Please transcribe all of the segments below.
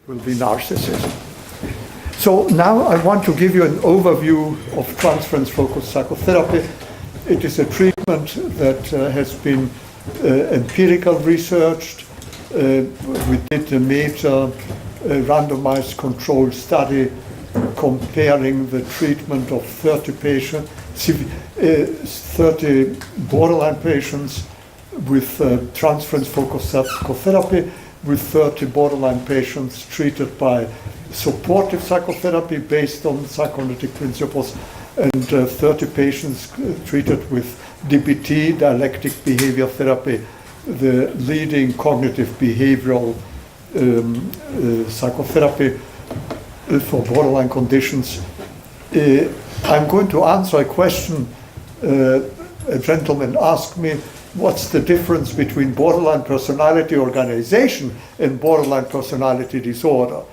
will be narcissism. So now I want to give you an overview of transference focused psychotherapy. It is a treatment that has been empirical researched. We did a major randomized controlled study comparing the treatment of 30 patients, 30 borderline patients with transference focused psychotherapy, with 30 borderline patients treated by supportive psychotherapy based on psychoanalytic principles, and 30 patients treated with DBT, dialectic behavior therapy, the leading cognitive behavioral psychotherapy for borderline conditions. I'm going to answer a question a gentleman asked me: what's the difference between borderline personality organization and borderline personality disorder?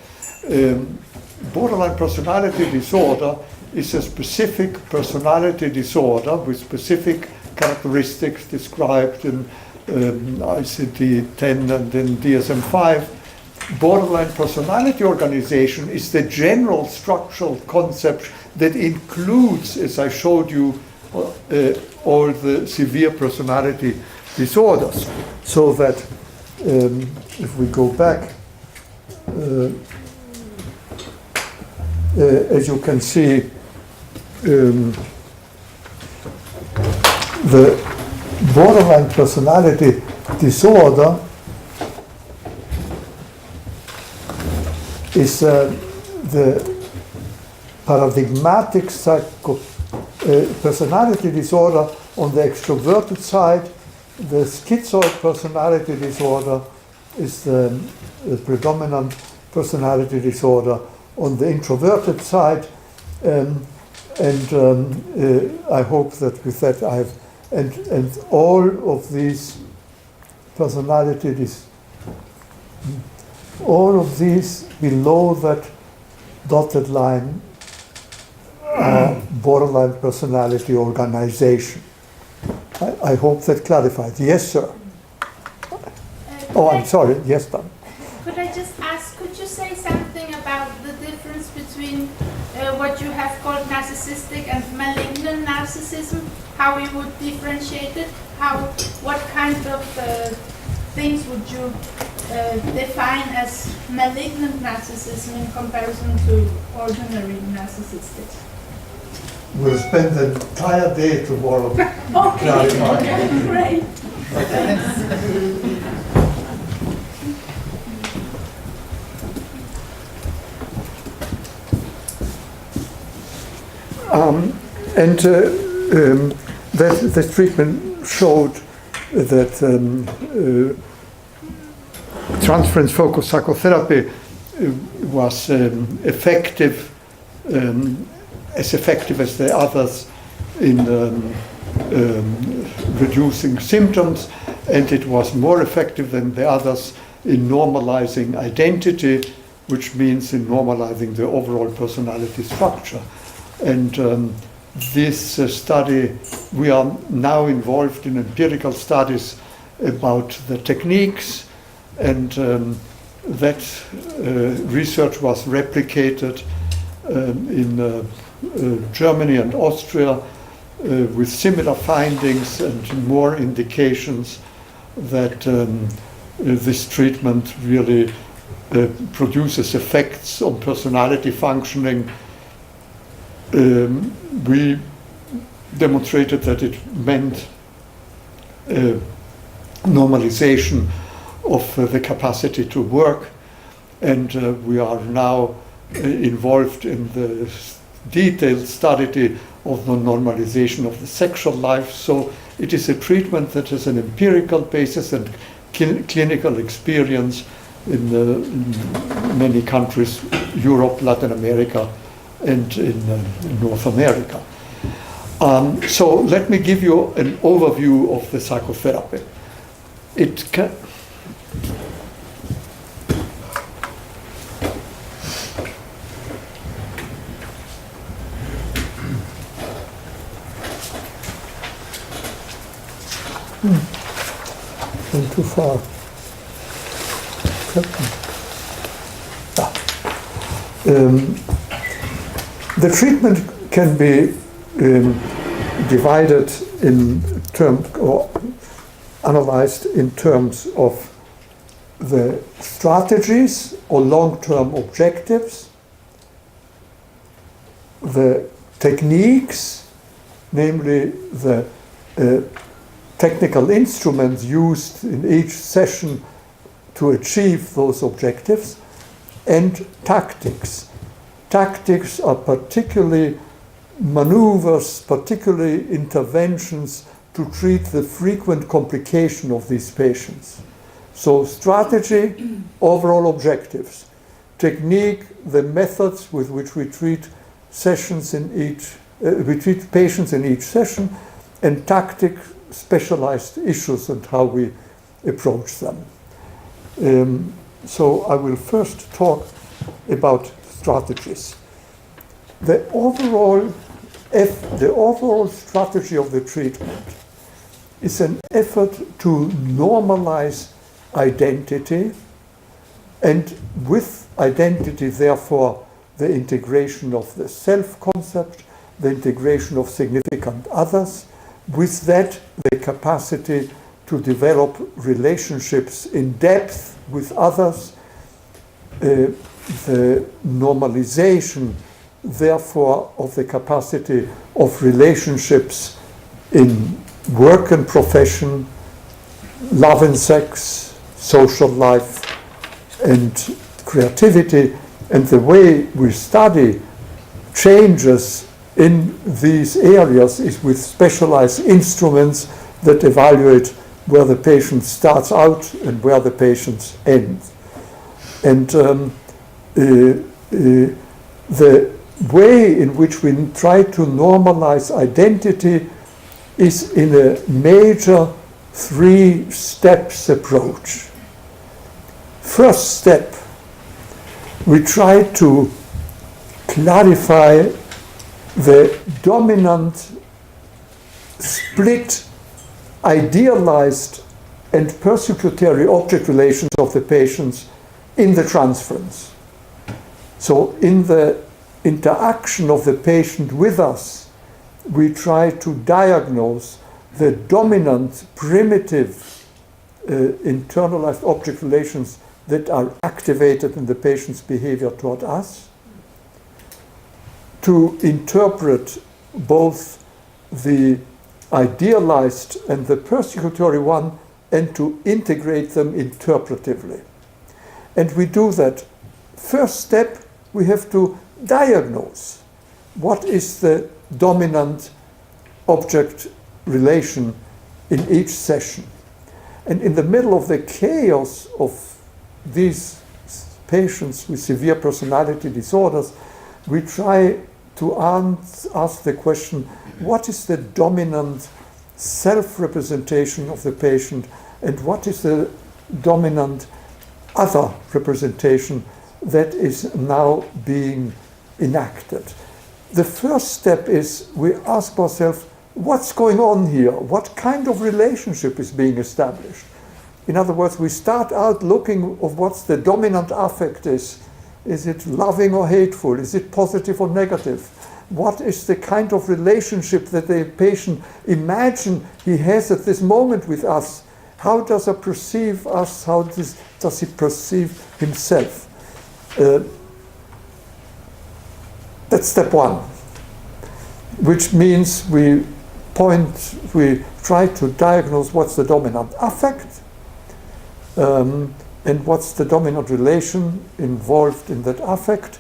Borderline personality disorder is a specific personality disorder with specific characteristics described in ICD-10 and in DSM-5. Borderline personality organization is the general structural concept that includes, as I showed you, all the severe personality disorders. So that if we go back, as you can see, the borderline personality disorder is the paradigmatic personality disorder on the extroverted side. The schizoid personality disorder is the predominant personality disorder on the introverted side. I hope that with that I have, and all of these personalities, all of these below that dotted line are borderline personality organization. I hope that clarified. Yes, sir. I'm sorry. Yes, ma'am. Could I just ask, could you say something about the difference between what you have called narcissistic and malignant narcissism? How you would differentiate it? What kind of things would you define as malignant narcissism in comparison to ordinary narcissistic? We'll spend the entire day tomorrow clarifying. Great. That the treatment showed that transference focused psychotherapy was effective, as effective as the others in reducing symptoms, and it was more effective than the others in normalizing identity, which means in normalizing the overall personality structure. And this study, we are now involved in empirical studies about the techniques, and that research was replicated in Germany and Austria with similar findings and more indications that this treatment really produces effects on personality functioning. We demonstrated that it meant normalization of the capacity to work, and we are now involved in the detailed study of the normalization of the sexual life. So it is a treatment that has an empirical basis and clinical experience in many countries, Europe, Latin America, and in North America. So let me give you an overview of the psychotherapy. It can... Went too far. Um, the treatment can be divided in terms or analyzed in terms of the strategies or long-term objectives, the techniques, namely the technical instruments used in each session to achieve those objectives, and tactics. Tactics are particularly maneuvers, particularly interventions to treat the frequent complication of these patients. So strategy, overall objectives. Technique, the methods with which we treat sessions in each, we treat patients in each session, and tactic, specialized issues and how we approach them. So I will first talk about strategies. The overall strategy of the treatment is an effort to normalize identity, and with identity, therefore, the integration of the self-concept, the integration of significant others, with that, the capacity to develop relationships in depth with others, the normalization, therefore, of the capacity of relationships in work and profession, love and sex, social life, and creativity, and the way we study changes in these areas is with specialized instruments that evaluate where the patient starts out and where the patient ends. And the way in which we try to normalize identity is in a major 3 steps approach. First step, we try to clarify the dominant, split, idealized, and persecutory object relations of the patients in the transference. So in the interaction of the patient with us, we try to diagnose the dominant, primitive, internalized object relations that are activated in the patient's behavior toward us, to interpret both the idealized and the persecutory one, and to integrate them interpretively. And we do that. First step, we have to diagnose what is the dominant object relation in each session. And in the middle of the chaos of these patients with severe personality disorders, we try to ask the question, what is the dominant self-representation of the patient, and what is the dominant other representation that is now being enacted? The first step is we ask ourselves, what's going on here? What kind of relationship is being established? In other words, we start out looking of what the dominant affect is. Is it loving or hateful? Is it positive or negative? What is the kind of relationship that the patient imagine he has at this moment with us? How does he perceive us? How does he perceive himself? That's step 1, which means we try to diagnose what's the dominant affect, and what's the dominant relation involved in that affect,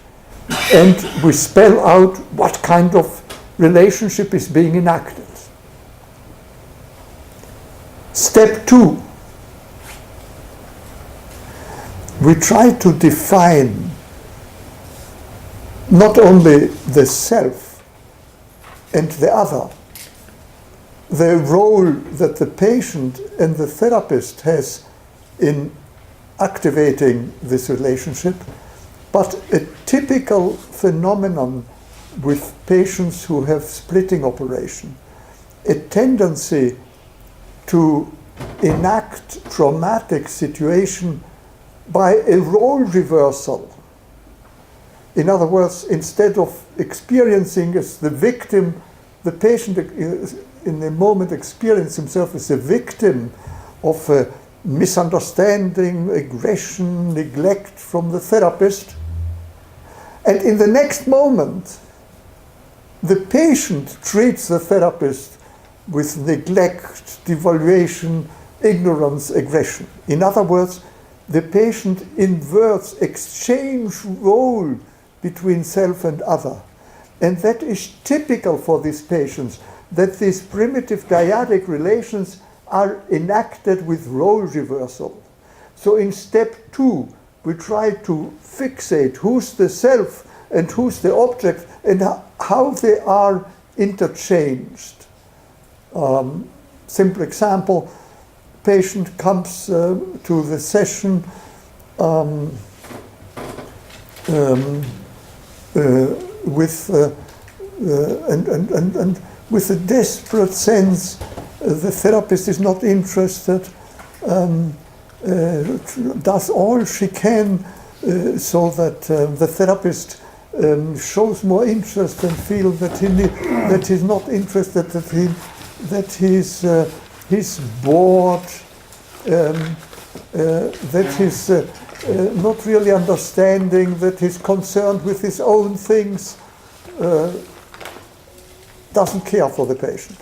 and we spell out what kind of relationship is being enacted. Step 2, we try to define not only the self and the other, the role that the patient and the therapist has in activating this relationship, but a typical phenomenon with patients who have splitting operation, a tendency to enact traumatic situation by a role reversal. In other words, instead of experiencing as the victim, the patient in the moment experiences himself as a victim of a misunderstanding, aggression, neglect from the therapist. And in the next moment, the patient treats the therapist with neglect, devaluation, ignorance, aggression. In other words, the patient inverts, exchange role between self and other. And that is typical for these patients, that these primitive dyadic relations are enacted with role reversal. So in step 2, we try to fixate who's the self and who's the object and how they are interchanged. Simple example, patient comes to the session with a desperate sense the therapist is not interested, does all she can so that the therapist shows more interest and feels that he's not interested, that he's bored, that he's not really understanding, that he's concerned with his own things, doesn't care for the patient.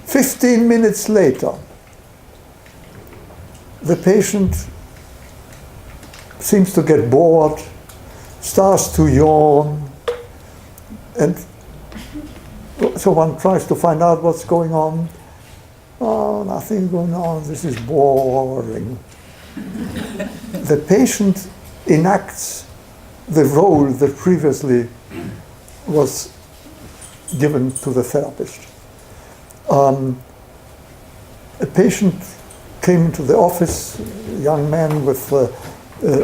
15 minutes later, the patient seems to get bored, starts to yawn, and so one tries to find out what's going on. Oh, nothing's going on, this is boring. The patient enacts the role that previously was given to the therapist. A patient came into the office, a young man with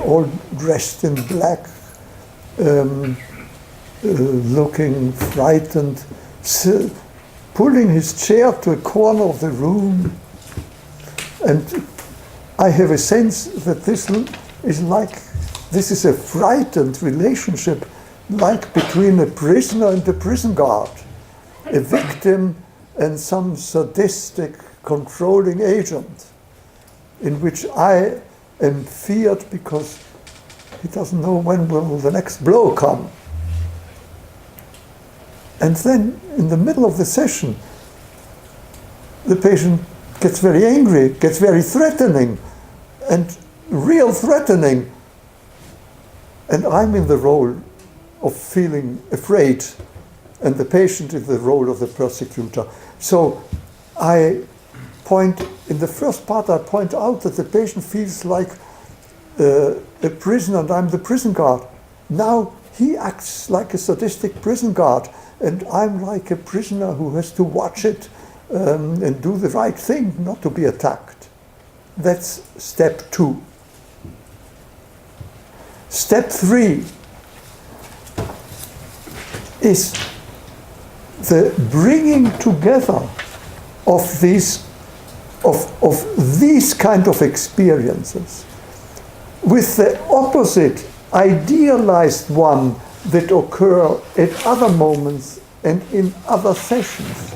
all dressed in black, looking frightened, pulling his chair to a corner of the room. And I have a sense that this is a frightened relationship, like between a prisoner and a prison guard, a victim and some sadistic controlling agent, in which I am feared because he doesn't know when will the next blow come. And then in the middle of the session, the patient gets very angry, gets very threatening, and real threatening. And I'm in the role of feeling afraid, and the patient is the role of the persecutor. So in the first part, I point out that the patient feels like a prisoner and I'm the prison guard. Now he acts like a sadistic prison guard and I'm like a prisoner who has to watch it and do the right thing, not to be attacked. That's step 2. Step 3 is the bringing together of these kind of experiences with the opposite idealized one that occur at other moments and in other sessions.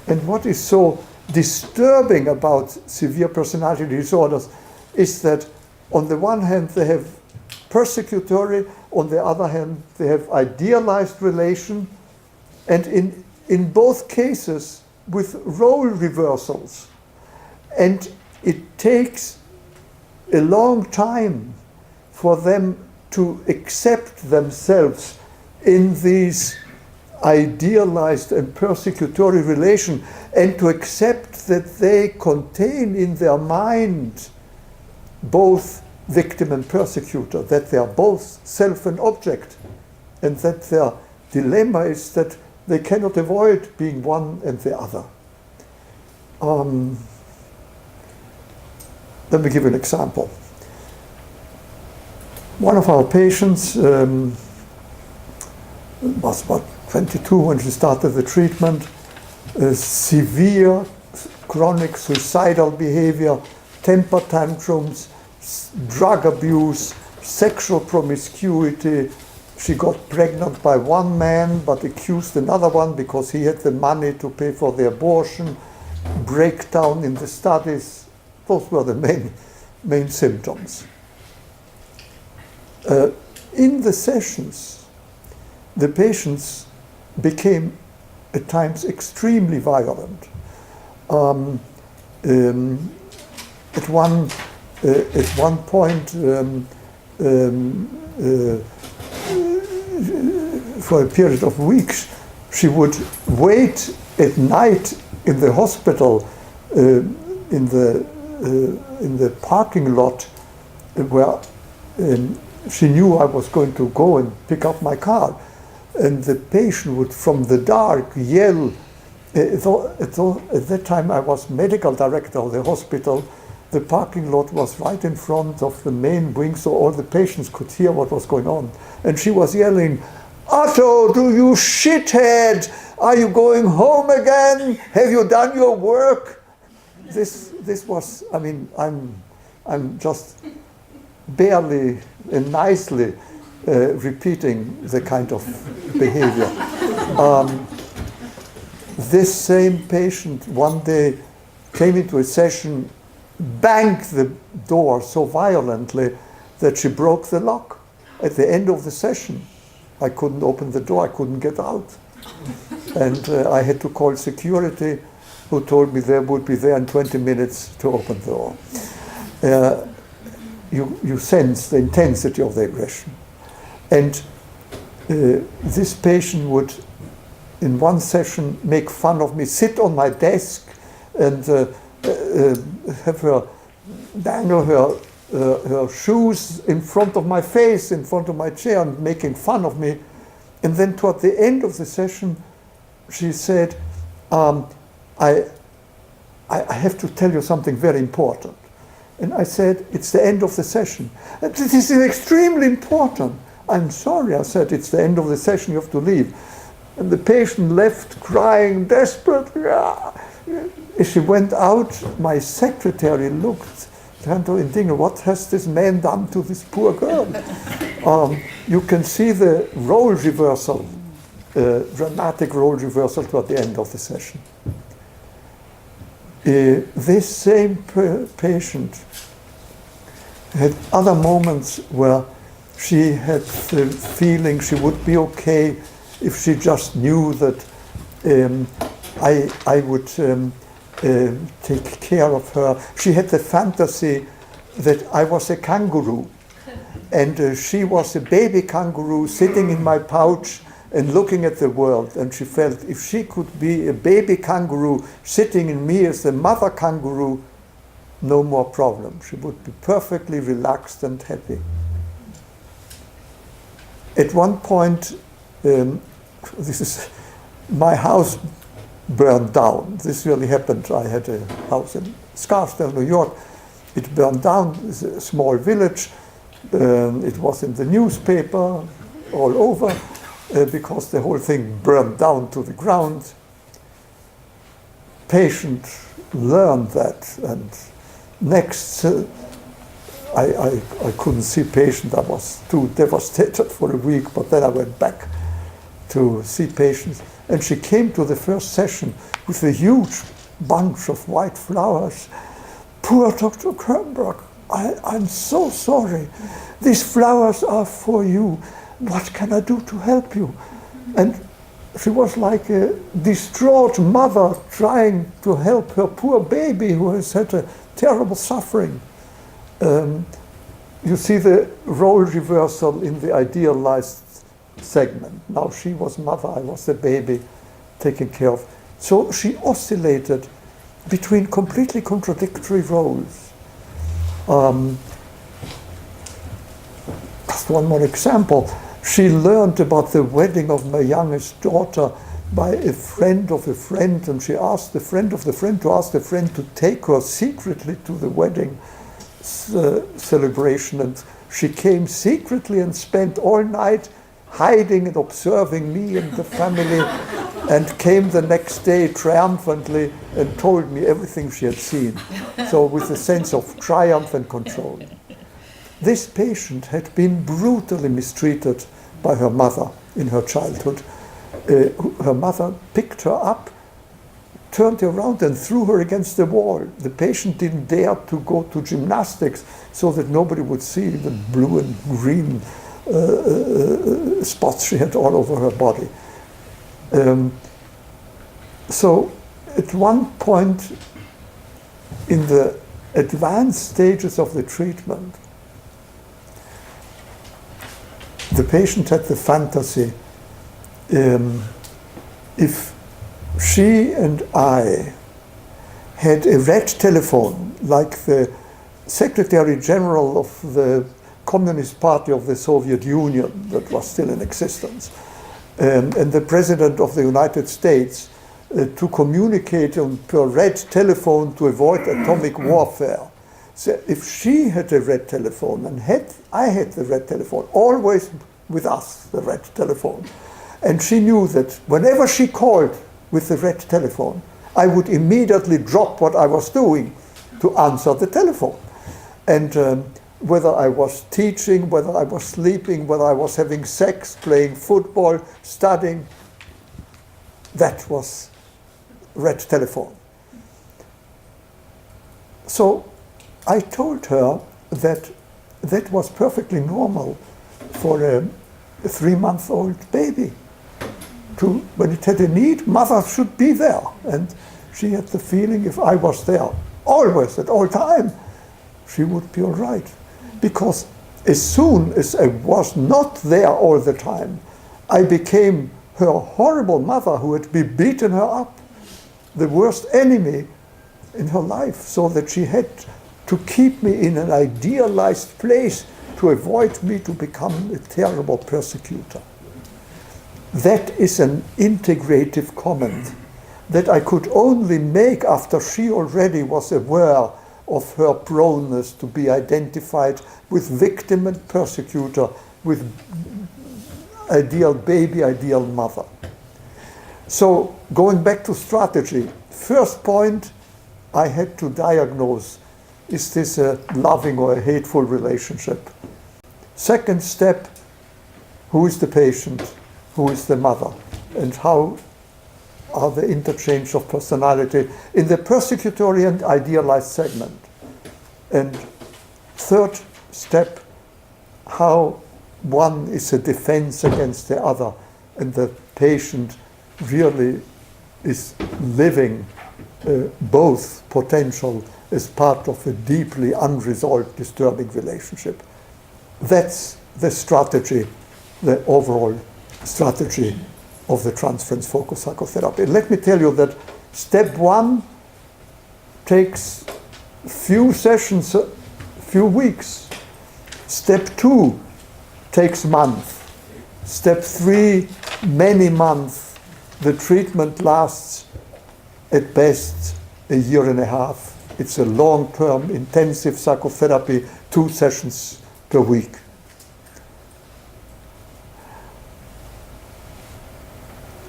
And what is so disturbing about severe personality disorders is that on the one hand they have persecutory, on the other hand they have idealized relation, and in both cases with role reversals. And it takes a long time for them to accept themselves in these idealized and persecutory relation, and to accept that they contain in their mind both victim and persecutor, that they are both self and object, and that their dilemma is that they cannot avoid being one and the other. Let me give you an example. One of our patients was about 22 when she started the treatment, severe chronic suicidal behavior, temper tantrums, drug abuse, sexual promiscuity. She got pregnant by one man, but accused another one because he had the money to pay for the abortion. Breakdown in the studies. Those were the main symptoms. In the sessions, the patients became at times extremely violent. At one point, for a period of weeks, she would wait at night in the hospital, in the parking lot, where she knew I was going to go and pick up my car, and the patient would, from the dark, yell. At that time, I was medical director of the hospital. The parking lot was right in front of the main wing, so all the patients could hear what was going on. And she was yelling, "Otto, do you shithead? Are you going home again? Have you done your work?" This was, I mean, I'm just barely and nicely repeating the kind of behavior. This same patient one day came into a session, banged the door so violently that she broke the lock at the end of the session. I couldn't open the door, I couldn't get out. And I had to call security, who told me they would be there in 20 minutes to open the door. You sense the intensity of the aggression. And this patient would, in one session, make fun of me, sit on my desk and have her dangle her shoes in front of my face, in front of my chair, and making fun of me. And then toward the end of the session, she said, I have to tell you something very important. And I said, "It's the end of the session." "This is extremely important." "I'm sorry," I said, "it's the end of the session, you have to leave." And the patient left crying, desperate. As she went out, my secretary looked, trying to indignant, "What has this man done to this poor girl?" You can see the role reversal, dramatic role reversal toward the end of the session. This same patient had other moments where she had the feeling she would be okay if she just knew that I would take care of her. She had the fantasy that I was a kangaroo, and she was a baby kangaroo sitting in my pouch and looking at the world, and she felt if she could be a baby kangaroo sitting in me as the mother kangaroo, no more problem. She would be perfectly relaxed and happy. At one point, my house burned down. This really happened. I had a house in Scarsdale, New York. It burned down. It's a small village. It was in the newspaper all over because the whole thing burned down to the ground. Patient learned that, and next I couldn't see patient. I was too devastated for a week, but then I went back to see patients, and she came to the first session with a huge bunch of white flowers. "Poor Dr. Kernberg, I'm so sorry. These flowers are for you. What can I do to help you?" And she was like a distraught mother trying to help her poor baby who has had a terrible suffering. You see the role reversal in the idealized segment. Now she was mother, I was the baby taken care of. So she oscillated between completely contradictory roles. Just one more example. She learned about the wedding of my youngest daughter by a friend of a friend, and she asked the friend of the friend to ask the friend to take her secretly to the wedding celebration. And she came secretly and spent all night hiding and observing me and the family, and came the next day triumphantly and told me everything she had seen. So with a sense of triumph and control. This patient had been brutally mistreated by her mother in her childhood. Her mother picked her up, turned her around and threw her against the wall. The patient didn't dare to go to gymnastics so that nobody would see the blue and green spots she had all over her body. So at one point in the advanced stages of the treatment, the patient had the fantasy, if she and I had a red telephone, like the Secretary General of the Communist Party of the Soviet Union that was still in existence, and the President of the United States, to communicate per red telephone to avoid atomic warfare. So if she had a red telephone and I had the red telephone, always with us, the red telephone, and she knew that whenever she called with the red telephone, I would immediately drop what I was doing to answer the telephone. And whether I was teaching, whether I was sleeping, whether I was having sex, playing football, studying, that was red telephone. So I told her that that was perfectly normal for a 3-month-old baby. When it had a need, mother should be there. And she had the feeling if I was there, always, at all time, she would be all right. Because as soon as I was not there all the time, I became her horrible mother who had been beaten her up, the worst enemy in her life, so that she had to keep me in an idealized place to avoid me to become a terrible persecutor. That is an integrative comment that I could only make after she already was aware of her proneness to be identified with victim and persecutor, with ideal baby, ideal mother. So going back to strategy, first point I had to diagnose, is this a loving or a hateful relationship? Second step, who is the patient? Who is the mother? And how are the interchange of personality in the persecutory and idealized segment? And third step, how one is a defense against the other, and the patient really is living both potential as part of a deeply unresolved, disturbing relationship. That's the strategy, the overall strategy of the transference focused psychotherapy. And let me tell you that step 1 takes few sessions, few weeks. Step 2 takes months. Step 3, many months. The treatment lasts at best a year and a half. It's a long-term intensive psychotherapy, 2 sessions per week.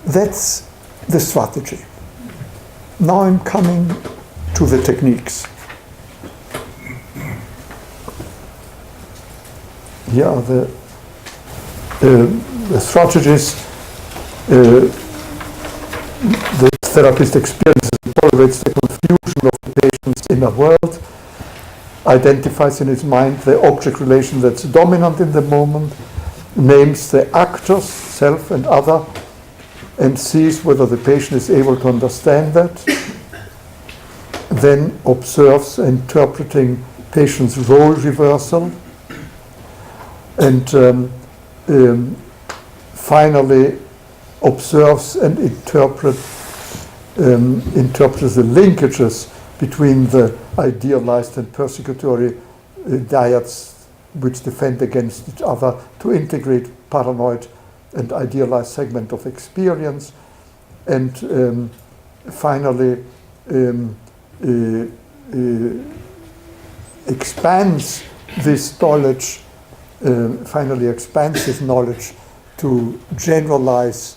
That's the strategy. Now I'm coming to the techniques. Here are the strategies the therapist experiences and tolerates the confusion of the patient's inner world, identifies in his mind the object relation that's dominant in the moment, names the actors, self and other, and sees whether the patient is able to understand that, then observes interpreting patient's role reversal, and finally observes and interprets the linkages between the idealized and persecutory dyads which defend against each other to integrate paranoid and idealized segment of experience, and finally expands this knowledge, his knowledge to generalize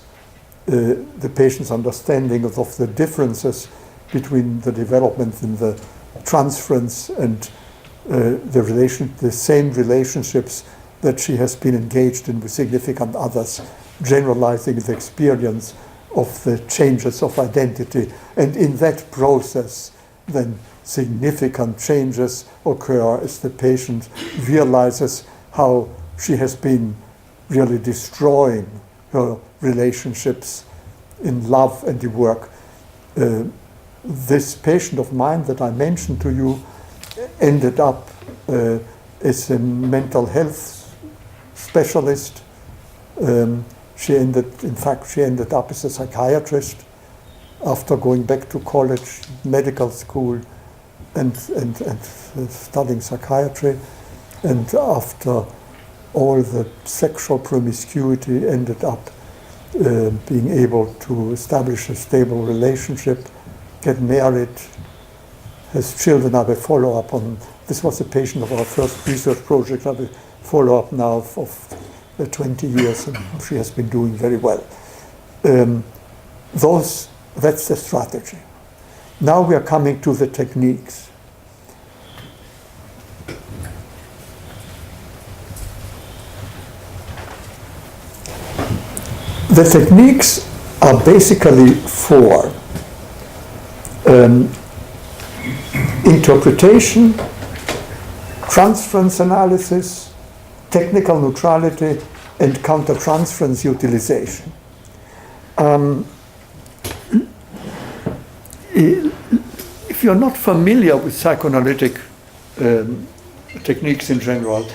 the patient's understanding of the differences between the development in the transference and the same relationships that she has been engaged in with significant others, generalizing the experience of the changes of identity. And in that process, then significant changes occur as the patient realizes how she has been really destroying her relationships in love and in work. This patient of mine that I mentioned to you ended up as a mental health specialist. She ended up as a psychiatrist after going back to college, medical school, and studying psychiatry. And after all the sexual promiscuity, ended up being able to establish a stable relationship, get married, has children. I will follow up on, this was a patient of our first research project. I will follow up now of 20 years, and she has been doing very well. That's the strategy. Now we are coming to the techniques. The techniques are basically four: interpretation, transference analysis, technical neutrality, and countertransference utilization. If you're not familiar with psychoanalytic techniques in general,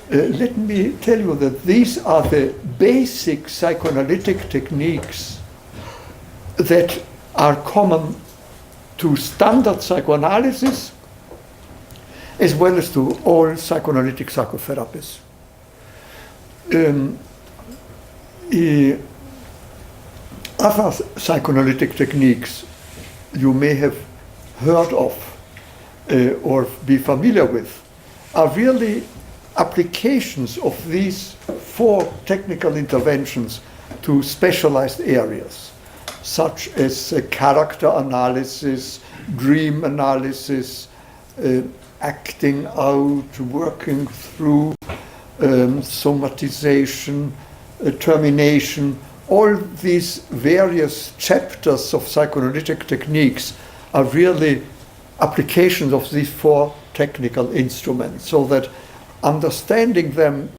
let me tell you that these are the basic psychoanalytic techniques that are common to standard psychoanalysis as well as to all psychoanalytic psychotherapies. Other psychoanalytic techniques you may have heard of or be familiar with are really applications of these four technical interventions to specialized areas, such as character analysis, dream analysis, acting out, working through, somatization, termination. All these various chapters of psychoanalytic techniques are really applications of these four technical instruments, so that understanding them,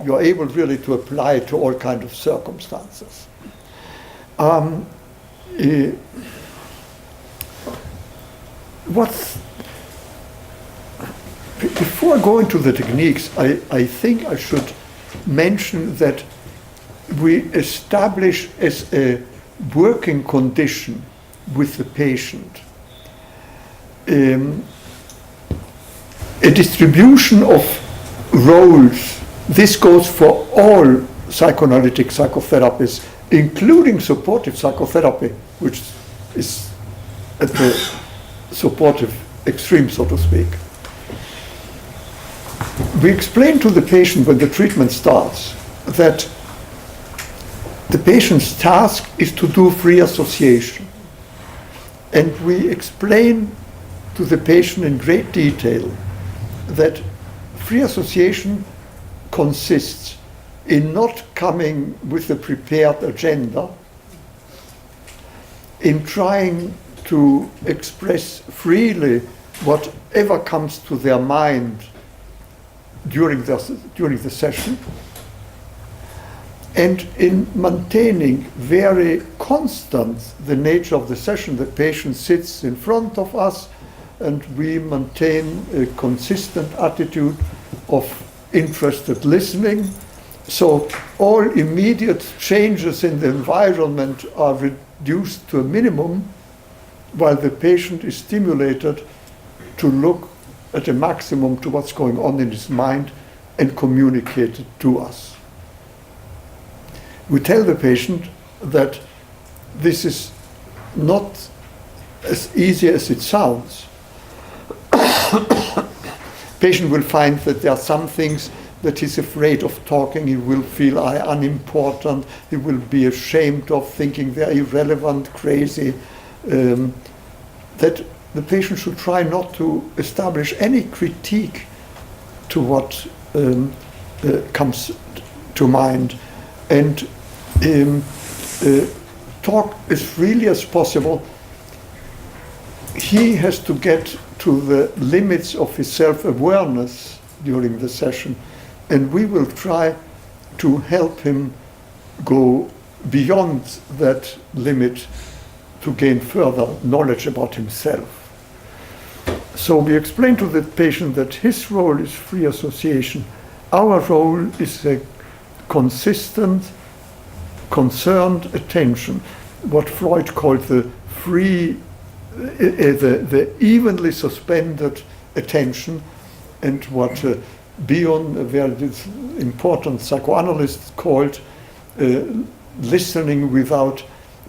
you're able really to apply to all kinds of circumstances. Before going to the techniques, I think I should mention that we establish as a working condition with the patient a distribution of roles. This goes for all psychoanalytic psychotherapies, including supportive psychotherapy, which is at the supportive extreme, so to speak. We explain to the patient when the treatment starts that the patient's task is to do free association. And we explain to the patient in great detail that free association consists in not coming with a prepared agenda, in trying to express freely whatever comes to their mind during the session, and in maintaining very constant the nature of the session. The patient sits in front of us, and we maintain a consistent attitude of interested listening. So all immediate changes in the environment are reduced to a minimum, while the patient is stimulated to look at a maximum to what's going on in his mind and communicate it to us. We tell the patient that this is not as easy as it sounds. Patient will find that there are some things that he's afraid of talking. He will feel unimportant. He will be ashamed of, thinking they're irrelevant, crazy. That the patient should try not to establish any critique to what comes to mind, and talk as freely as possible. He has to get to the limits of his self-awareness during the session, and we will try to help him go beyond that limit to gain further knowledge about himself. So we explain to the patient that his role is free association. Our role is a consistent, concerned attention, what Freud called the free, the evenly suspended attention, and what Bergen, a very important psychoanalyst, called listening without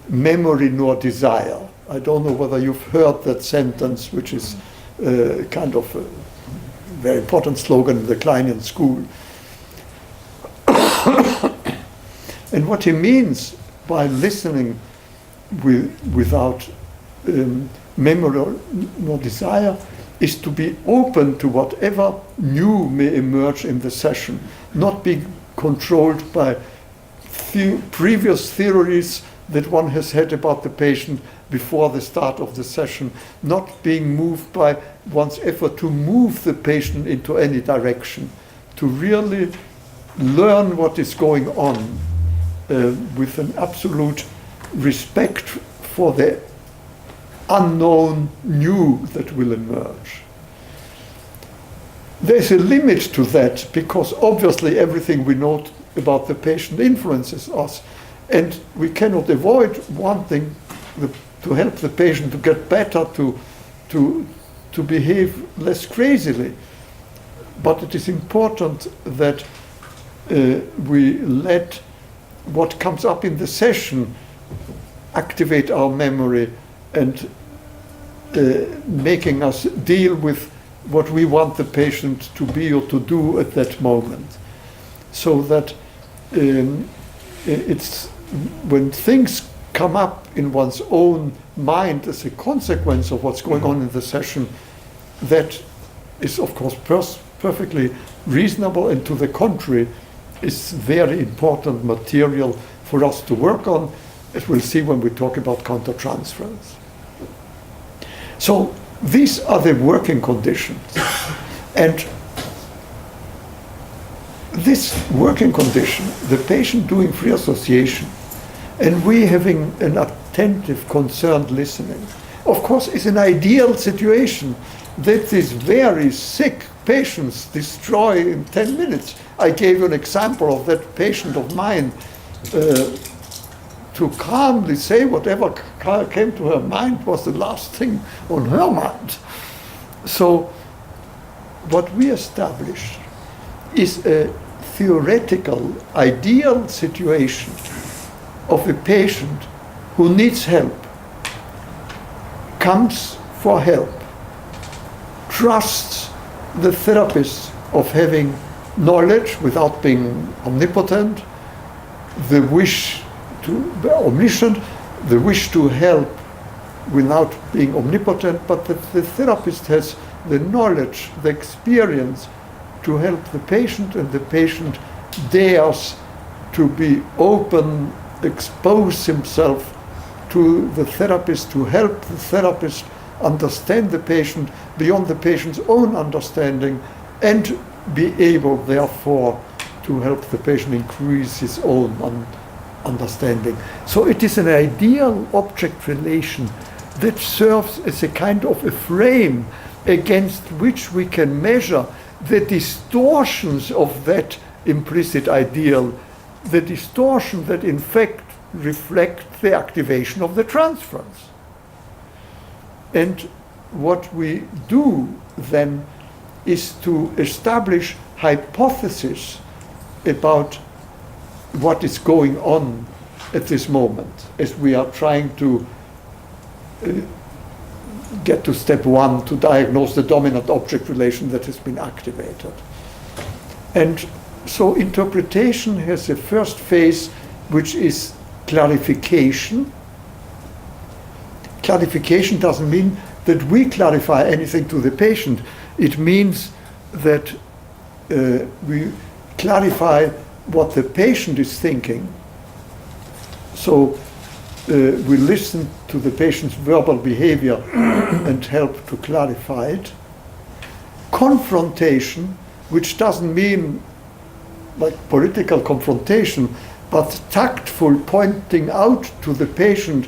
memory nor desire. I don't know whether you've heard that sentence, which is kind of a very important slogan in the Kleinian school. And what he means by listening without memory nor desire is to be open to whatever new may emerge in the session, not be controlled by previous theories that one has had about the patient before the start of the session, not being moved by one's effort to move the patient into any direction, to really learn what is going on with an absolute respect for the unknown new that will emerge. There's a limit to that, because obviously everything we know about the patient influences us, and we cannot avoid wanting to help the patient to get better, to behave less crazily. But it is important that we let what comes up in the session activate our memory and making us deal with what we want the patient to be or to do at that moment. So that it's when things come up in one's own mind as a consequence of what's going on in the session, that is of course perfectly reasonable, and to the contrary, is very important material for us to work on, as we'll see when we talk about countertransference. So these are the working conditions. And this working condition, the patient doing free association, and we having an attentive, concerned listening, of course, is an ideal situation that these very sick patients destroy in 10 minutes. I gave you an example of that patient of mine to calmly say whatever came to her mind was the last thing on her mind. So what we established is a theoretical, ideal situation of a patient who needs help, comes for help, trusts the therapist of having knowledge without being omnipotent, the wish to be omniscient, the wish to help without being omnipotent, but that the therapist has the knowledge, the experience to help the patient, and the patient dares to be open, expose himself to the therapist, to help the therapist understand the patient beyond the patient's own understanding, and be able, therefore, to help the patient increase his own understanding. So it is an ideal object relation that serves as a kind of a frame against which we can measure the distortions of that implicit ideal, the distortion that in fact reflect the activation of the transference. And what we do then is to establish hypotheses about what is going on at this moment, as we are trying to get to step one, to diagnose the dominant object relation that has been activated. And so interpretation has a first phase, which is clarification. Clarification doesn't mean that we clarify anything to the patient. It means that we clarify what the patient is thinking. So we listen to the patient's verbal behavior and help to clarify it. Confrontation, which doesn't mean like political confrontation, but tactful pointing out to the patient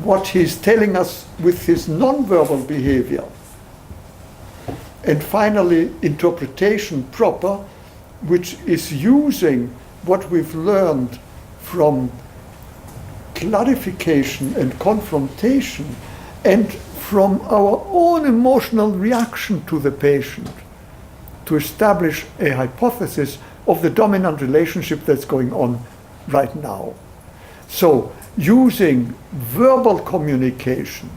what he's telling us with his non-verbal behavior. And finally, interpretation proper, which is using what we've learned from clarification and confrontation and from our own emotional reaction to the patient to establish a hypothesis of the dominant relationship that's going on right now. So, using verbal communication,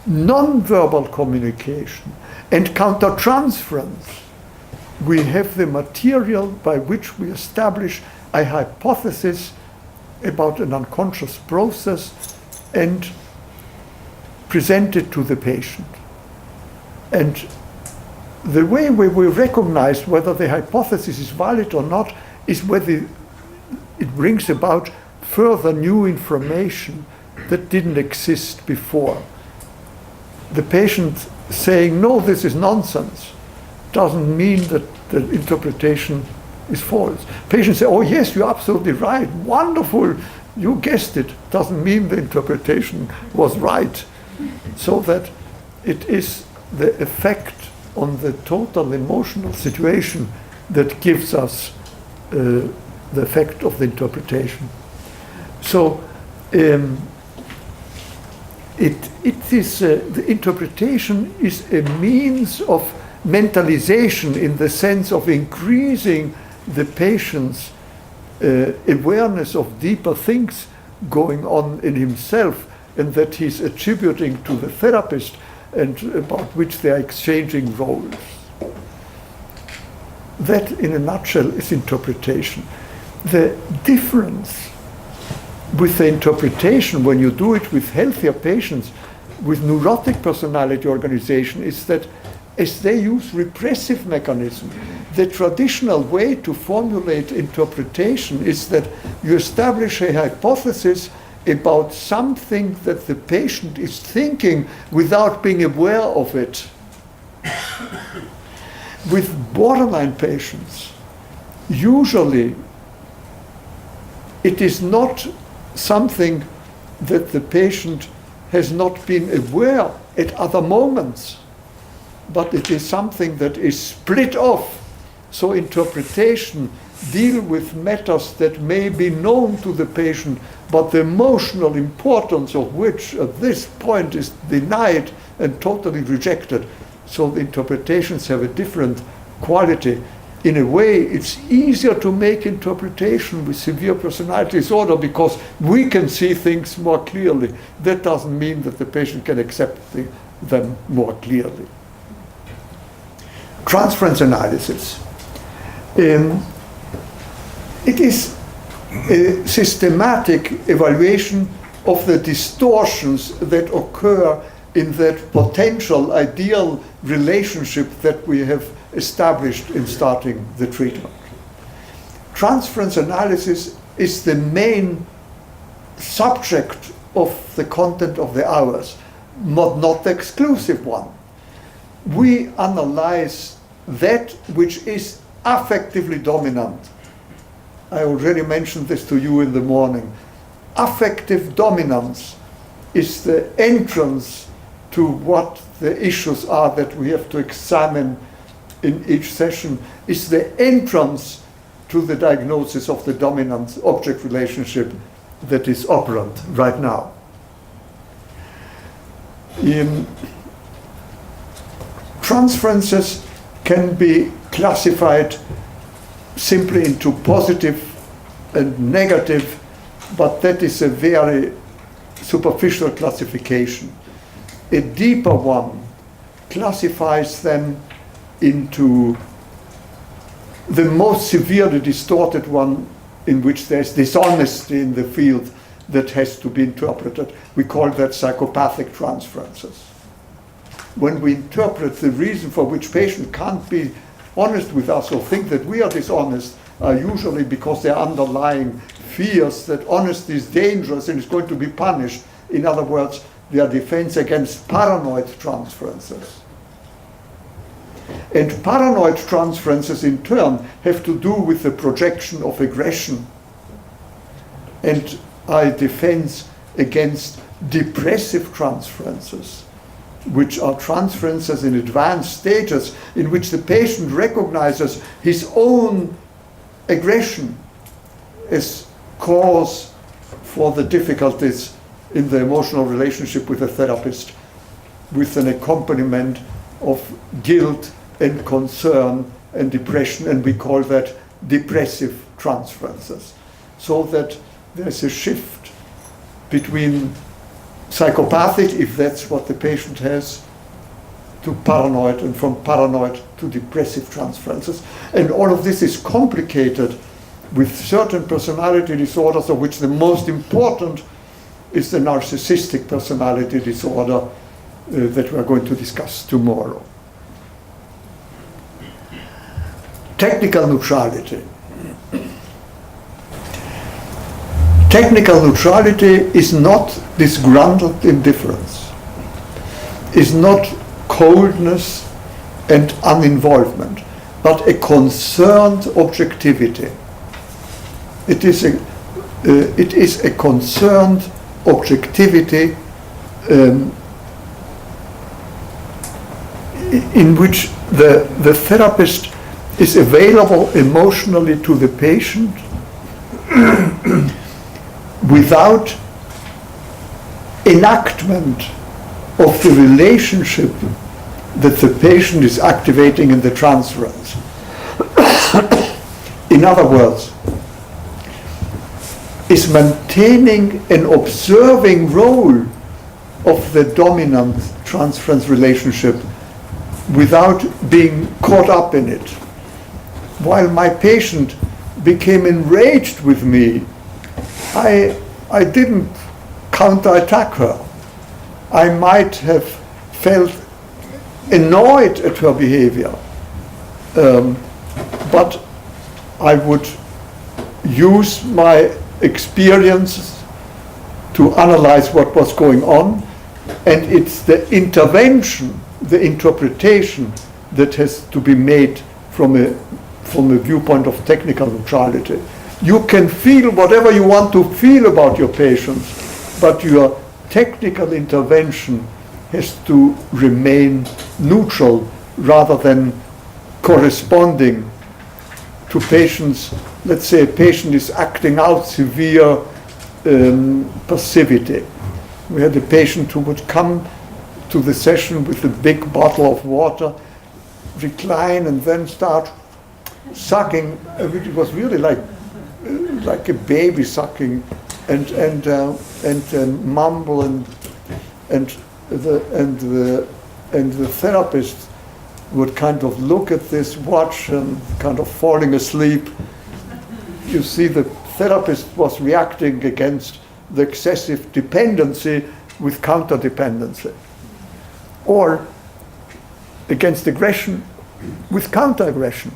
non-verbal communication, and countertransference, we have the material by which we establish a hypothesis about an unconscious process and present it to the patient. And the way we will recognize whether the hypothesis is valid or not is whether it brings about further new information that didn't exist before. The patient saying, no, this is nonsense, doesn't mean that the interpretation is false. Patients say, oh yes, you're absolutely right, wonderful, you guessed it, doesn't mean the interpretation was right. So that it is the effect on the total emotional situation that gives us the effect of the interpretation. So the interpretation is a means of mentalization in the sense of increasing the patient's awareness of deeper things going on in himself and that he's attributing to the therapist and about which they are exchanging roles. That, in a nutshell, is interpretation. The difference with the interpretation, when you do it with healthier patients, with neurotic personality organization, is that as they use repressive mechanism, the traditional way to formulate interpretation is that you establish a hypothesis about something that the patient is thinking without being aware of it. With borderline patients, usually it is not something that the patient has not been aware at other moments, but it is something that is split off. So interpretation deal with matters that may be known to the patient, but the emotional importance of which at this point is denied and totally rejected. So the interpretations have a different quality. In a way, it's easier to make interpretation with severe personality disorder because we can see things more clearly. That doesn't mean that the patient can accept them more clearly. Transference analysis. It is a systematic evaluation of the distortions that occur in that potential ideal relationship that we have established in starting the treatment. Transference analysis is the main subject of the content of the hours, but not the exclusive one. We analyze that which is affectively dominant. I already mentioned this to you in the morning. Affective dominance is the entrance to what the issues are that we have to examine in each session, is the entrance to the diagnosis of the dominant object relationship that is operant right now. Transferences can be classified simply into positive and negative, but that is a very superficial classification. A deeper one classifies them into the most severely distorted one, in which there's dishonesty in the field that has to be interpreted. We call that psychopathic transferences. When we interpret the reason for which patient can't be honest with us or think that we are dishonest are usually because there are underlying fears that honesty is dangerous and is going to be punished. In other words, their defense against paranoid transferences. And paranoid transferences in turn have to do with the projection of aggression and a defense against depressive transferences, which are transferences in advanced stages in which the patient recognizes his own aggression as cause for the difficulties in the emotional relationship with the therapist, with an accompaniment of guilt and concern and depression, and we call that depressive transferences. So that there's a shift between psychopathic, if that's what the patient has, to paranoid, and from paranoid to depressive transferences. And all of this is complicated with certain personality disorders, of which the most important is the narcissistic personality disorder that we are going to discuss tomorrow. Technical neutrality. Technical neutrality is not disgruntled indifference, is not coldness and uninvolvement, but a concerned objectivity. It is a concerned objectivity in which the therapist is available emotionally to the patient without enactment of the relationship that the patient is activating in the transference. In other words, is maintaining an observing role of the dominant transference relationship without being caught up in it. While my patient became enraged with me, I didn't counterattack her. I might have felt annoyed at her behavior, but I would use my experience to analyze what was going on, and it's the intervention, the interpretation that has to be made from a viewpoint of technical neutrality. You can feel whatever you want to feel about your patients, but your technical intervention has to remain neutral rather than corresponding to patients. Let's say a patient is acting out severe passivity. We had a patient who would come to the session with a big bottle of water, recline, and then start sucking. It was really like a baby sucking, and mumble, and the therapist would kind of look at this, watch, and kind of falling asleep. You see, the therapist was reacting against the excessive dependency with counterdependency, or against aggression with counteraggression,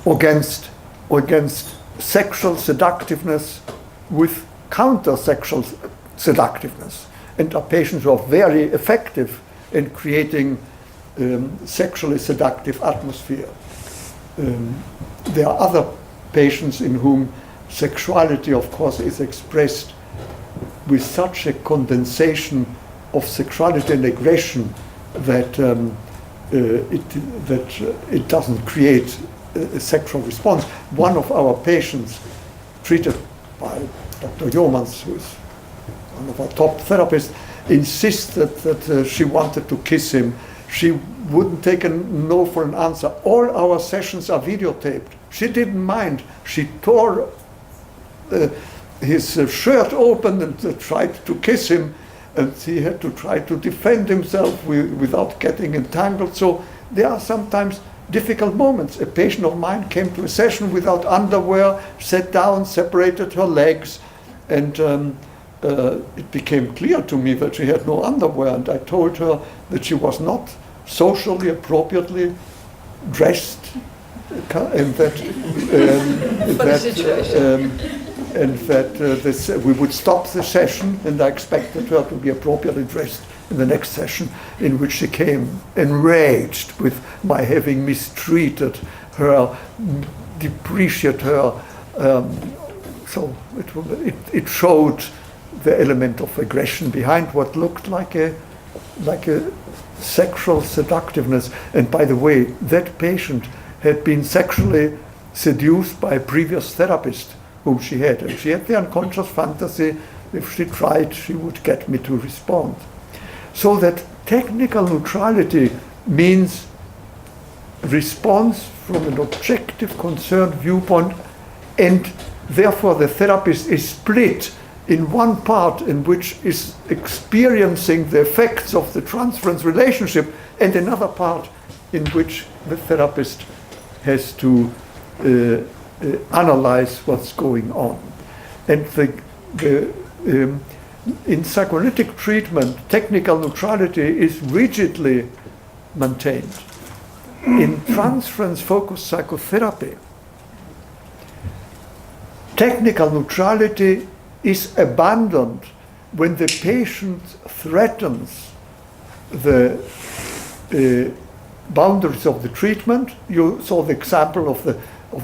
or against sexual seductiveness with counter-sexual seductiveness. And are patients who are very effective in creating sexually seductive atmosphere. There are other patients in whom sexuality, of course, is expressed with such a condensation of sexuality and aggression that it doesn't create a sexual response. One of our patients, treated by Dr. Jomans, who is one of our top therapists, insisted that she wanted to kiss him. She wouldn't take a no for an answer. All our sessions are videotaped. She didn't mind. She tore his shirt open and tried to kiss him, and he had to try to defend himself without getting entangled. So there are sometimes difficult moments. A patient of mine came to a session without underwear, sat down, separated her legs, and it became clear to me that she had no underwear, and I told her that she was not socially appropriately dressed, and that we would stop the session, and I expected her to be appropriately dressed in the next session, in which she came enraged with my having mistreated her, depreciated her. So it showed the element of aggression behind what looked like a sexual seductiveness. And by the way, that patient had been sexually seduced by a previous therapist whom she had. And she had the unconscious fantasy, if she tried, she would get me to respond. So that technical neutrality means response from an objective, concerned viewpoint, and therefore the therapist is split in one part in which is experiencing the effects of the transference relationship, and another part in which the therapist has to analyze what's going on. And in psychoanalytic treatment, technical neutrality is rigidly maintained. In transference focused psychotherapy, technical neutrality is abandoned when the patient threatens the boundaries of the treatment. You saw the example of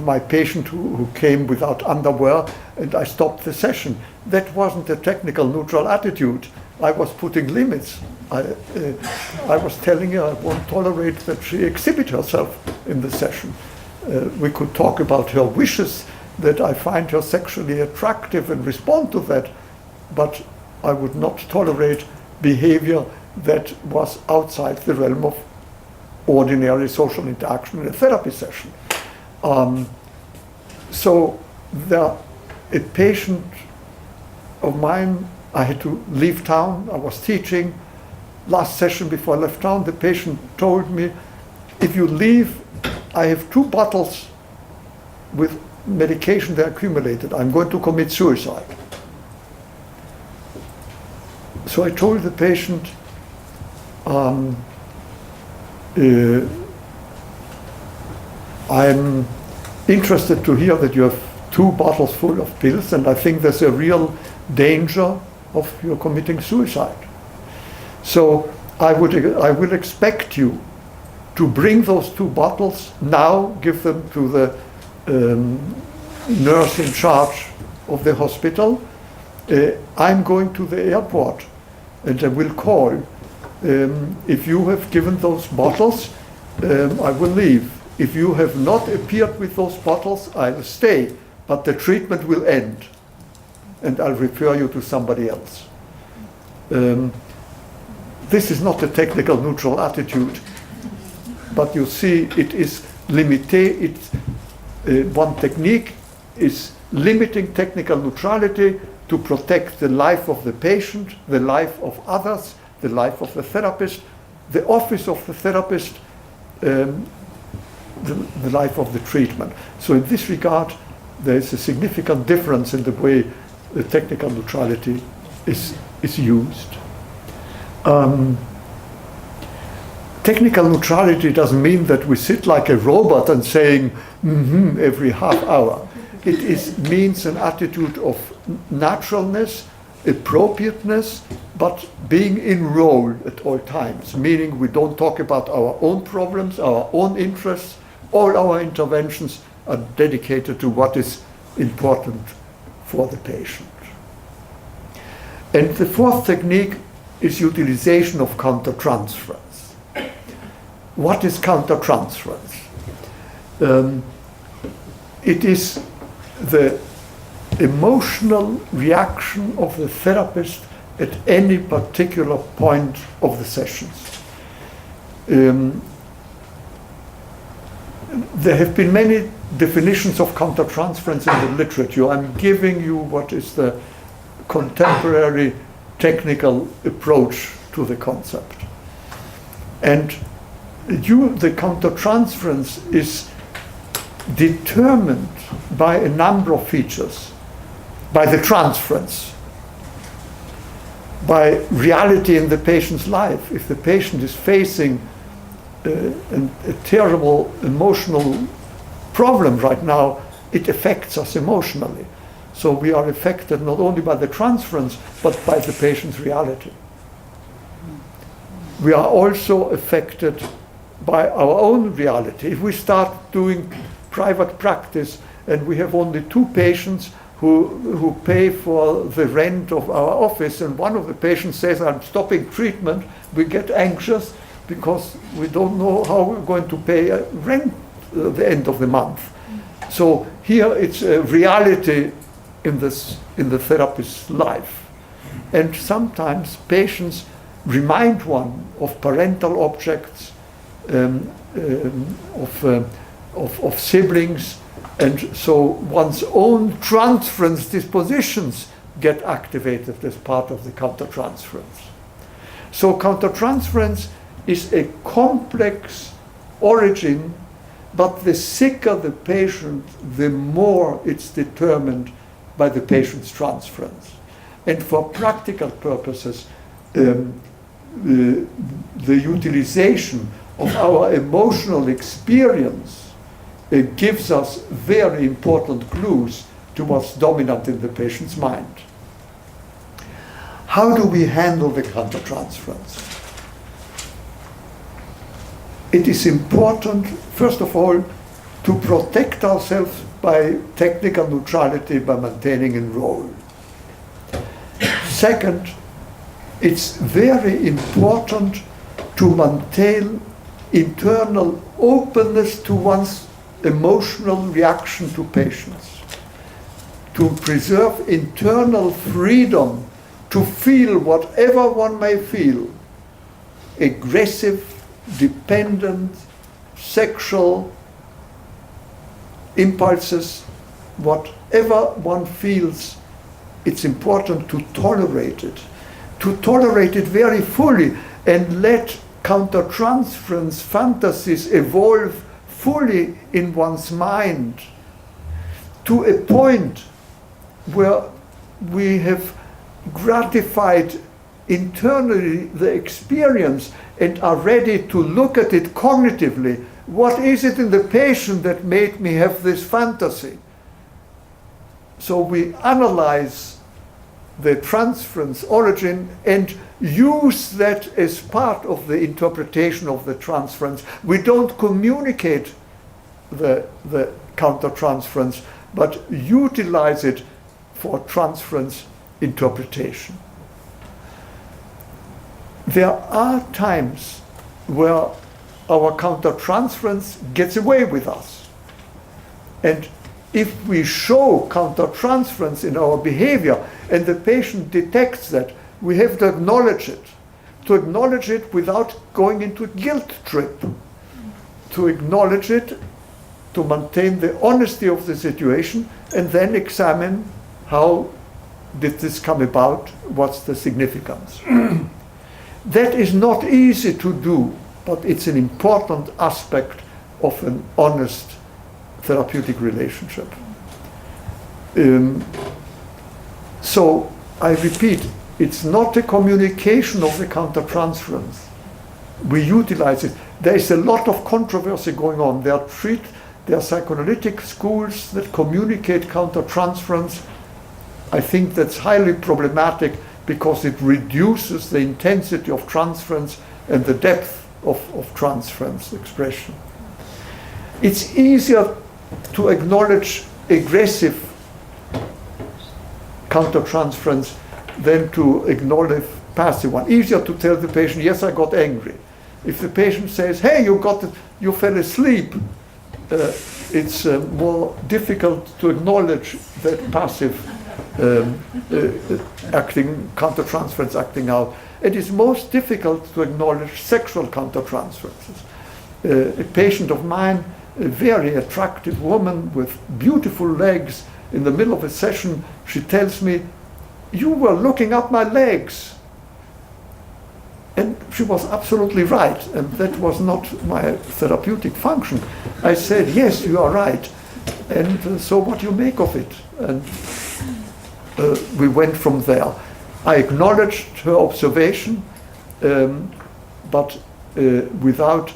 my patient who came without underwear, and I stopped the session. That wasn't a technical neutral attitude. I was putting limits. I was telling her I won't tolerate that she exhibit herself in the session. We could talk about her wishes, that I find her sexually attractive and respond to that, but I would not tolerate behavior that was outside the realm of ordinary social interaction in a therapy session. So a patient of mine, I had to leave town, I was teaching. Last session before I left town, the patient told me, if you leave, I have 2 bottles with medication they accumulated. I'm going to commit suicide. So I told the patient, I'm interested to hear that you have 2 bottles full of pills, and I think there's a real danger of your committing suicide. So I will expect you to bring those 2 bottles now, give them to the nurse in charge of the hospital. I'm going to the airport and I will call. If you have given those bottles, I will leave. If you have not appeared with those bottles, I'll stay, but the treatment will end and I'll refer you to somebody else. This is not a technical neutral attitude, but you see it is limited. One technique is limiting technical neutrality to protect the life of the patient, the life of others, the life of the therapist, the office of the therapist, the life of the treatment. So in this regard, there is a significant difference in the way the technical neutrality is used. Technical neutrality doesn't mean that we sit like a robot and saying every half hour. It means an attitude of naturalness, appropriateness, but being in role at all times, meaning we don't talk about our own problems, our own interests. All our interventions are dedicated to what is important for the patient. And the 4th technique is utilization of countertransference. What is countertransference? It is the emotional reaction of the therapist at any particular point of the sessions. There have been many definitions of countertransference in the literature. I'm giving you what is the contemporary technical approach to the concept. And the countertransference is determined by a number of features, by the transference, by reality in the patient's life. If the patient is facing a terrible emotional problem right now, it affects us emotionally. So we are affected not only by the transference, but by the patient's reality. We are also affected by our own reality. If we start doing private practice and we have only 2 patients who pay for the rent of our office, and one of the patients says, I'm stopping treatment, we get anxious because we don't know how we're going to pay rent at the end of the month. So here it's a reality in the therapist's life. And sometimes patients remind one of parental objects, of siblings, and so one's own transference dispositions get activated as part of the countertransference. So countertransference is a complex origin, but the sicker the patient, the more it's determined by the patient's transference. And for practical purposes, the utilization of our emotional experience gives us very important clues to what's dominant in the patient's mind. How do we handle the countertransference? It is important, first of all, to protect ourselves by technical neutrality, by maintaining a role. Second, it's very important to maintain internal openness to one's emotional reaction to patients, to preserve internal freedom to feel whatever one may feel, aggressive, dependent, sexual impulses, whatever one feels, it's important to tolerate it very fully, and let countertransference fantasies evolve fully in one's mind to a point where we have gratified internally the experience and are ready to look at it cognitively. What is it in the patient that made me have this fantasy? So we analyze the transference origin and use that as part of the interpretation of the transference. We don't communicate the countertransference, but utilize it for transference interpretation. There are times where our countertransference gets away with us. And if we show countertransference in our behavior and the patient detects that, we have to acknowledge it. To acknowledge it without going into a guilt trip. To acknowledge it, to maintain the honesty of the situation, and then examine how did this come about, what's the significance. That is not easy to do, but it's an important aspect of an honest therapeutic relationship. So I repeat, it's not a communication of the countertransference. We utilize it. There is a lot of controversy going on. There are psychoanalytic schools that communicate countertransference. I think that's highly problematic because it reduces the intensity of transference and the depth of transference expression. It's easier to acknowledge aggressive countertransference than to acknowledge passive one. Easier to tell the patient, yes, I got angry. If the patient says, hey, you fell asleep, it's more difficult to acknowledge that passive countertransference acting out. It is most difficult to acknowledge sexual countertransferences. A patient of mine, a very attractive woman with beautiful legs, in the middle of a session, she tells me, you were looking up my legs. And she was absolutely right, and that was not my therapeutic function. I said, yes, you are right, and so what do you make of it? And we went from there. I acknowledged her observation, but without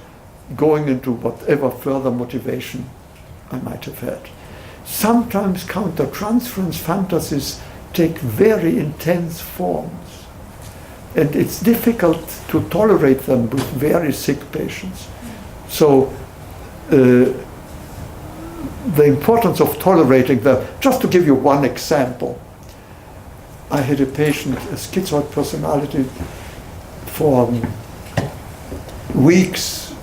going into whatever further motivation I might have had. Sometimes countertransference fantasies take very intense forms, and it's difficult to tolerate them with very sick patients. So the importance of tolerating them, just to give you one example, I had a patient, a schizoid personality, for weeks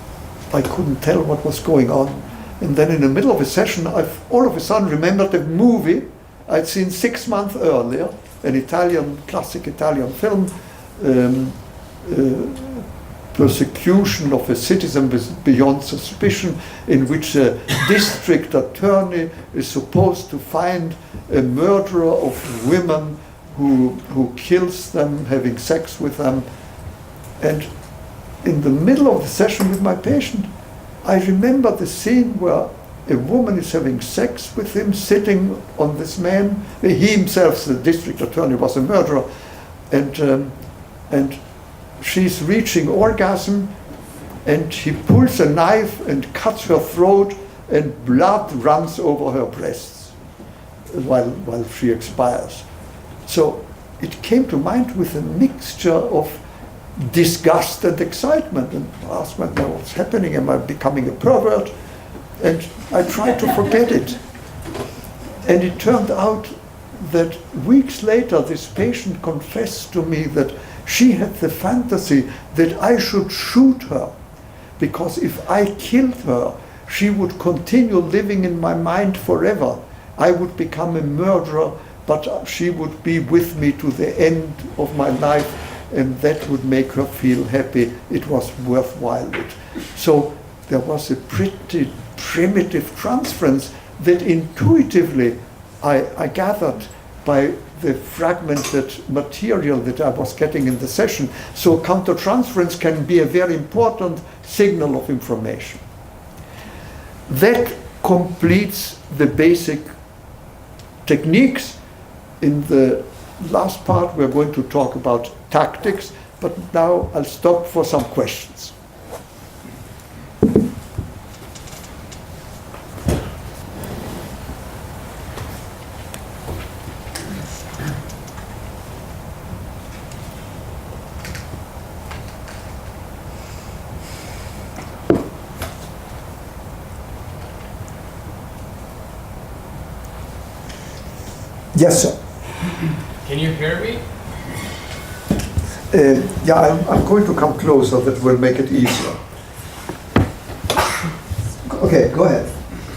I couldn't tell what was going on. And then in the middle of a session, I've all of a sudden remembered a movie I'd seen 6 months earlier, an Italian, classic Italian film, Persecution of a Citizen Beyond Suspicion, in which a district attorney is supposed to find a murderer of women who kills them, having sex with them. And in the middle of the session with my patient, I remember the scene where a woman is having sex with him, sitting on this man. He himself, the district attorney, was a murderer, and she's reaching orgasm, and he pulls a knife and cuts her throat, and blood runs over her breasts while she expires. So it came to mind with a mixture of disgust and excitement, and I asked myself, what's happening? Am I becoming a pervert? And I tried to forget it. And it turned out that weeks later, this patient confessed to me that she had the fantasy that I should shoot her, because if I killed her, she would continue living in my mind forever. I would become a murderer, but she would be with me to the end of my life, and that would make her feel happy. It was worthwhile. So there was a pretty primitive transference that intuitively I gathered by the fragmented material that I was getting in the session. So countertransference can be a very important signal of information. That completes the basic techniques. In the last part, we're going to talk about tactics, but now I'll stop for some questions. Yes, sir. Can you hear me? Yeah, I'm going to come closer. That will make it easier. Okay, go ahead.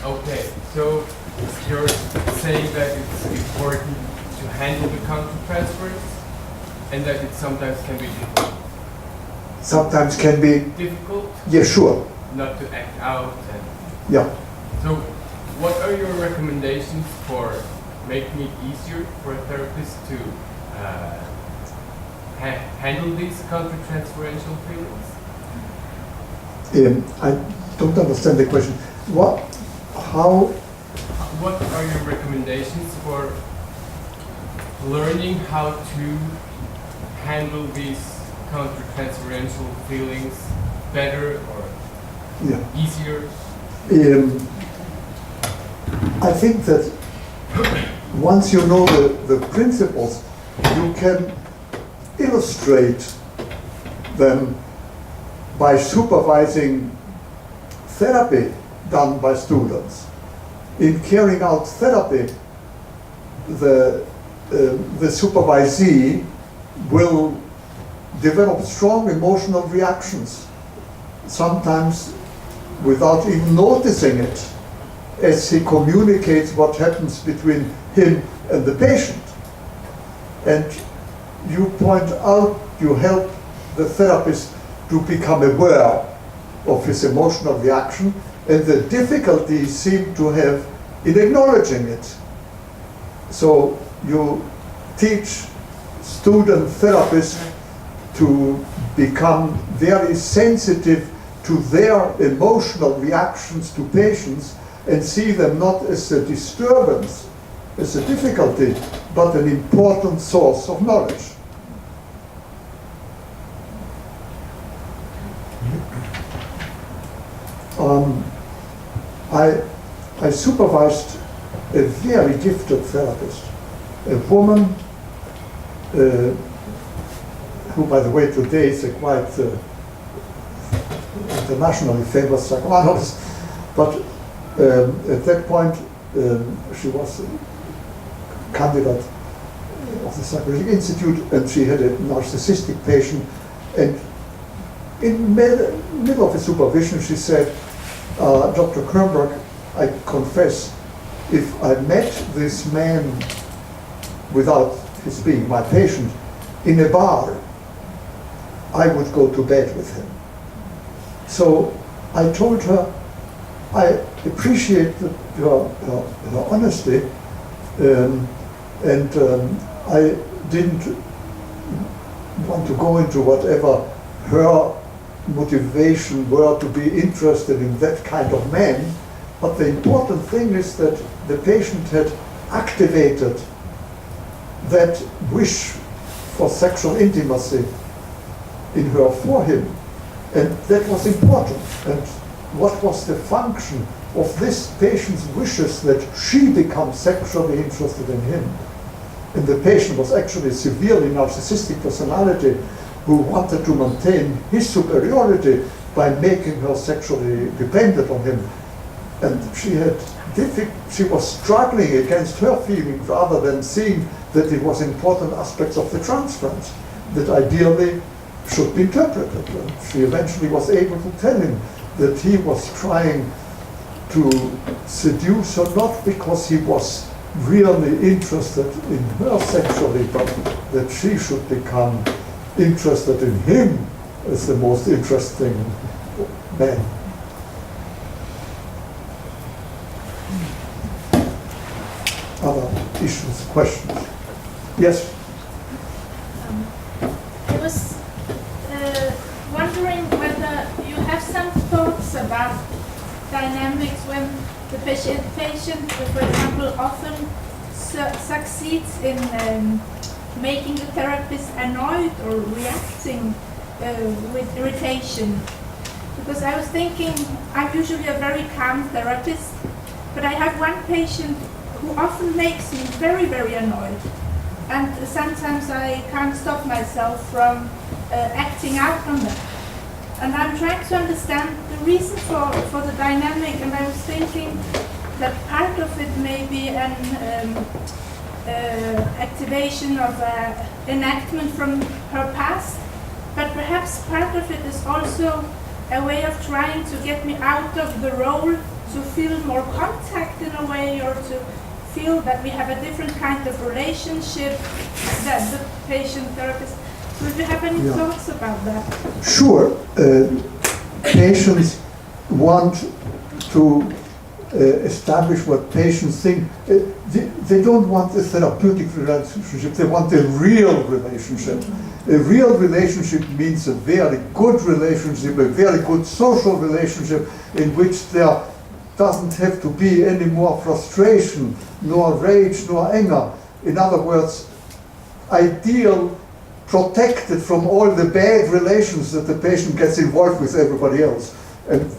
Okay, so you're saying that it's important to handle the countertransference, and that it sometimes can be difficult. Sometimes can be Difficult? Yeah, sure. Not to act out. And Yeah. so, what are your recommendations for making it easier for a therapist to handle these countertransferential feelings? I don't understand the question. How? What are your recommendations for learning how to handle these countertransferential feelings better or easier? I think that once you know the principles, you can illustrate them by supervising therapy done by students. In carrying out therapy, the supervisee will develop strong emotional reactions, sometimes without even noticing it, as he communicates what happens between him and the patient. And you point out, you help the therapist to become aware of his emotional reaction and the difficulty he seemed to have in acknowledging it. So you teach student therapists to become very sensitive to their emotional reactions to patients and see them not as a disturbance, as a difficulty, but an important source of knowledge. I supervised a very gifted therapist, a woman who, by the way, today is a quite internationally famous psychoanalyst, but at that point she was a candidate of the Psychoanalytic Institute, and she had a narcissistic patient, and in middle of the supervision she said, Dr. Kernberg, I confess, if I met this man without his being my patient in a bar, I would go to bed with him. So I told her, I appreciate her honesty, and I didn't want to go into whatever her motivation were to be interested in that kind of man, but the important thing is that the patient had activated that wish for sexual intimacy in her for him, and that was important. And what was the function of this patient's wishes that she becomes sexually interested in him? And the patient was actually a severely narcissistic personality who wanted to maintain his superiority by making her sexually dependent on him. And she was struggling against her feelings rather than seeing that it was important aspects of the transference that ideally should be interpreted. And she eventually was able to tell him that he was trying to seduce her not because he was really interested in her sexually, but that she should become interested in him as the most interesting man. Other issues, questions? Yes? I was wondering whether you have some thoughts about dynamics when the patient for example, often succeeds in making the therapist annoyed or reacting with irritation. Because I was thinking, I'm usually a very calm therapist, but I have one patient who often makes me very, very annoyed. And sometimes I can't stop myself from acting out on that. And I'm trying to understand the reason for the dynamic, and I was thinking that part of it may be an activation of enactment from her past, but perhaps part of it is also a way of trying to get me out of the role, to feel more contact in a way, or to feel that we have a different kind of relationship that the patient therapist. So do you have any thoughts about that? Sure. Patients want to establish what patients think. They don't want a therapeutic relationship, they want a real relationship. A real relationship means a very good relationship, a very good social relationship in which there doesn't have to be any more frustration, nor rage, nor anger. In other words, ideal, protected from all the bad relations that the patient gets involved with everybody else. And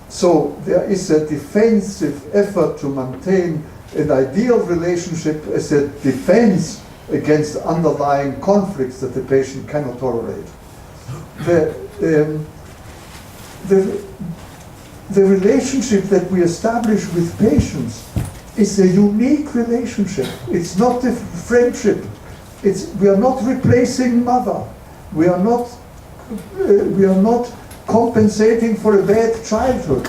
so there is a defensive effort to maintain an ideal relationship as a defense against underlying conflicts that the patient cannot tolerate. The relationship that we establish with patients is a unique relationship. It's not a friendship. We are not replacing mother. We are not compensating for a bad childhood.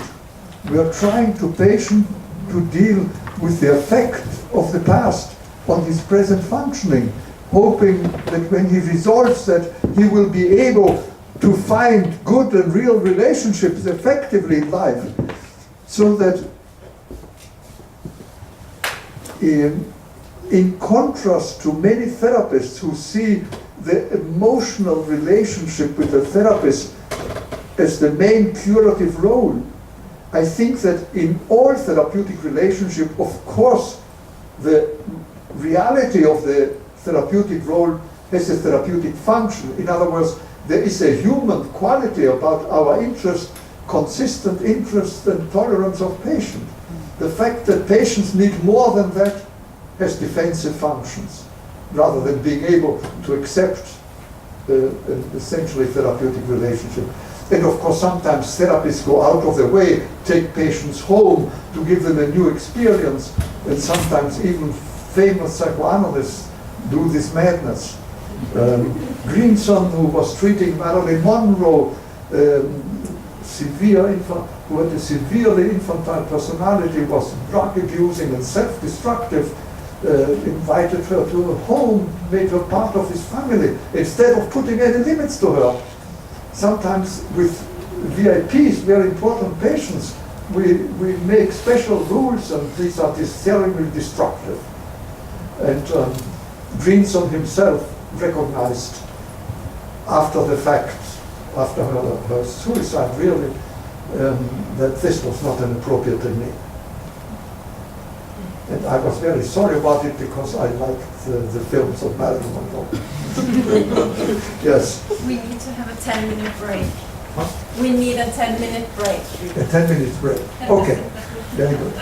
We are trying to deal with the effect of the past on his present functioning, hoping that when he resolves that, he will be able to find good and real relationships effectively in life, so that in contrast to many therapists who see the emotional relationship with the therapist as the main curative role, I think that in all therapeutic relationship, of course, the reality of the therapeutic role has a therapeutic function. In other words, there is a human quality about our interest, consistent interest and tolerance of patient. the fact that patients need more than that has defensive functions, rather than being able to accept an essentially therapeutic relationship. And of course, sometimes therapists go out of their way, take patients home to give them a new experience, and sometimes even famous psychoanalysts do this madness. Greenson, who was treating Marilyn Monroe, who had a severely infantile personality, was drug abusing and self-destructive, invited her to a home, made her part of his family, instead of putting any limits to her. Sometimes with VIPs, very important patients, we make special rules, and these are terribly destructive. And Greenson himself recognized after the fact, after her suicide really, that this was not an appropriate technique. And I was very sorry about it because I liked the films of Marilyn Monroe. Yes. We need to have a 10-minute break. Huh? We need a 10-minute break. A 10-minute break. Okay. Very good.